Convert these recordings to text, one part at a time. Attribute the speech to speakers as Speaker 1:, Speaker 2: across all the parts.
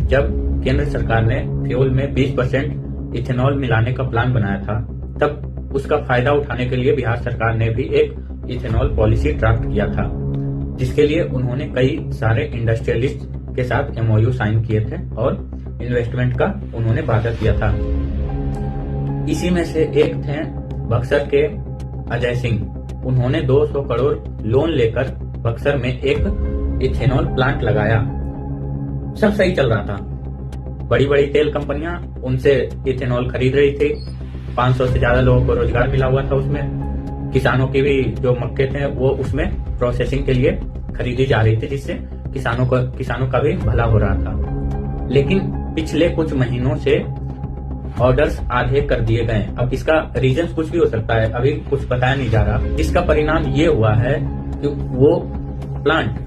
Speaker 1: जब केंद्र सरकार ने फ्यूल में 20% इथेनॉल मिलाने का प्लान बनाया था, तब उसका फायदा उठाने के लिए बिहार सरकार ने भी एक इथेनॉल पॉलिसी ड्राफ्ट किया था, जिसके लिए उन्होंने कई सारे इंडस्ट्रियलिस्ट के साथ MOU साइन किए थे और इन्वेस्टमेंट का उन्होंने वादा किया था। इसी में से एक थे बक्सर के अजय सिंह। उन्होंने 200 करोड़ लोन लेकर बक्सर में एक इथेनॉल प्लांट लगाया। सब सही चल रहा था। बड़ी बड़ी तेल कंपनियां उनसे इथेनॉल खरीद रही थी। 500 से ज्यादा लोगों को रोजगार मिला हुआ था उसमें। किसानों की भी जो मक्के थे वो उसमें प्रोसेसिंग के लिए खरीदी जा रही थी, जिससे किसानों का भी भला हो रहा था। लेकिन पिछले कुछ महीनों से ऑर्डर्स आधे कर दिए गए। अब इसका रीजन कुछ भी हो सकता है, अभी कुछ बताया नहीं जा रहा। इसका परिणाम ये हुआ है कि वो प्लांट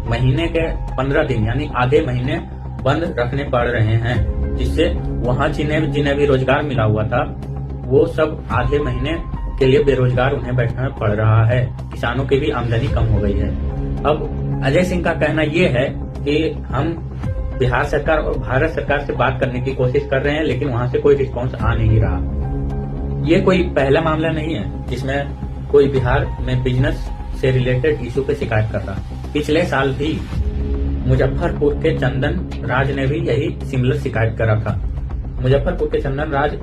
Speaker 1: महीने के 15 दिन यानी आधे महीने बंद रखने पड़ रहे हैं, जिससे वहां जिन्हें भी रोजगार मिला हुआ था वो सब आधे महीने के लिए बेरोजगार उन्हें बैठना पड़ रहा है। किसानों की भी आमदनी कम हो गई है। अब अजय सिंह का कहना ये है कि हम बिहार सरकार और भारत सरकार से बात करने की कोशिश कर रहे हैं, लेकिन वहां से कोई रिस्पांस आ नहीं रहा। ये कोई पहला मामला नहीं है जिसमें कोई बिहार में बिजनेस से रिलेटेड इशू पे शिकायत कर रहा। पिछले साल भी मुजफ्फरपुर के चंदन राज ने भी यही सिमिलर शिकायत करा था। मुजफ्फरपुर के चंदन राज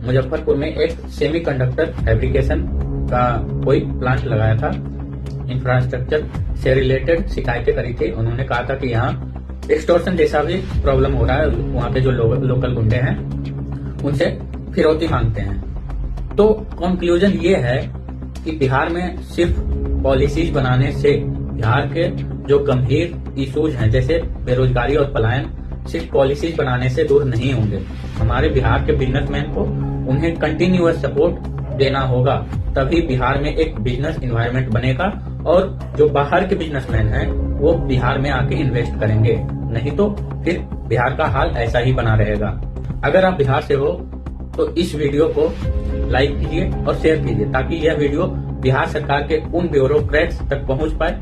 Speaker 1: मुजफ्फरपुर में एक सेमीकंडक्टर फैब्रिकेशन का कोई प्लांट लगाया था। इंफ्रास्ट्रक्चर से रिलेटेड शिकायतें करी थी। उन्होंने कहा था कि यहाँ एक्सटॉर्शन जैसा भी प्रॉब्लम हो रहा है। वहाँ के जो लोकल गुंडे हैं उनसे फिरौती मांगते हैं। तो कंक्लूजन ये है कि बिहार में सिर्फ पॉलिसीज बनाने से बिहार के जो गंभीर इश्यूज हैं जैसे बेरोजगारी और पलायन सिर्फ पॉलिसीज बनाने से दूर नहीं होंगे। हमारे बिहार के बिजनेसमैन को उन्हें कंटिन्यूअस सपोर्ट देना होगा, तभी बिहार में एक बिजनेस इन्वायरमेंट बनेगा और जो बाहर के बिजनेसमैन हैं वो बिहार में आके इन्वेस्ट करेंगे। नहीं तो फिर बिहार का हाल ऐसा ही बना रहेगा। अगर आप बिहार से हो तो इस वीडियो को लाइक कीजिए और शेयर कीजिए, ताकि यह वीडियो बिहार सरकार के उन ब्यूरोक्रेट्स तक पहुंच पाए